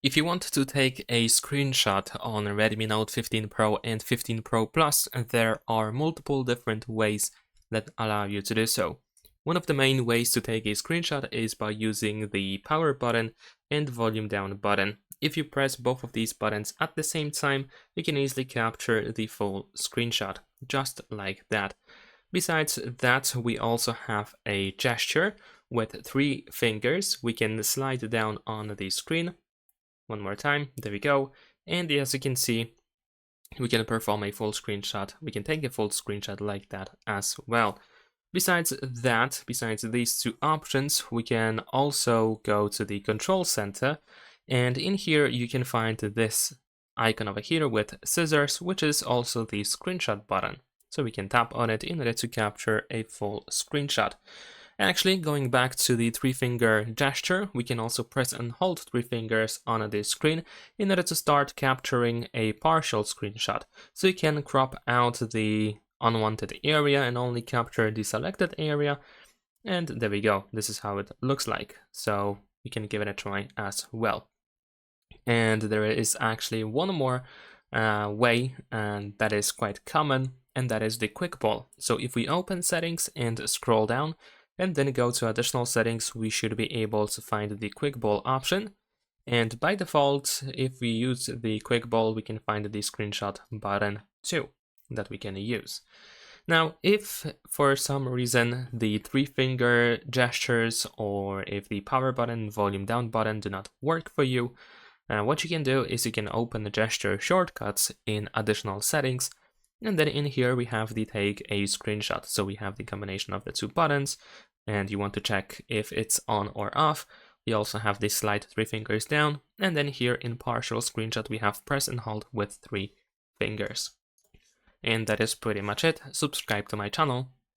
If you want to take a screenshot on Redmi Note 15 Pro and 15 Pro Plus, there are multiple different ways that allow you to do so. One of the main ways to take a screenshot is by using the power button and volume down button. If you press both of these buttons at the same time, you can easily capture the full screenshot, just like that. Besides that, we also have a gesture with 3 fingers. We can slide down on the screen. One more time, there we go. And as you can see, we can perform a full screenshot. We can take a full screenshot like that as well. Besides that, besides these two options, we can also go to the control center. And in here, you can find this icon over here with scissors, which is also the screenshot button. So we can tap on it in order to capture a full screenshot. Actually, going back to the 3-finger gesture, we can also press and hold 3 fingers on the screen in order to start capturing a partial screenshot. So you can crop out the unwanted area and only capture the selected area. And there we go. This is how it looks like. So you can give it a try as well. And there is actually one more way, and that is quite common, and that is the quick ball. So if we open settings and scroll down, and then go to additional settings, we should be able to find the quick ball option. And by default, if we use the quick ball, we can find the screenshot button too that we can use. Now, if for some reason the 3-finger gestures or if the power button, volume down button do not work for you, what you can do is you can open the gesture shortcuts in additional settings. And then in here we have the take a screenshot. So we have the combination of the 2 buttons, and you want to check if it's on or off. We also have the slide 3 fingers down, and then here in partial screenshot we have press and hold with 3 fingers. And that is pretty much it. Subscribe to my channel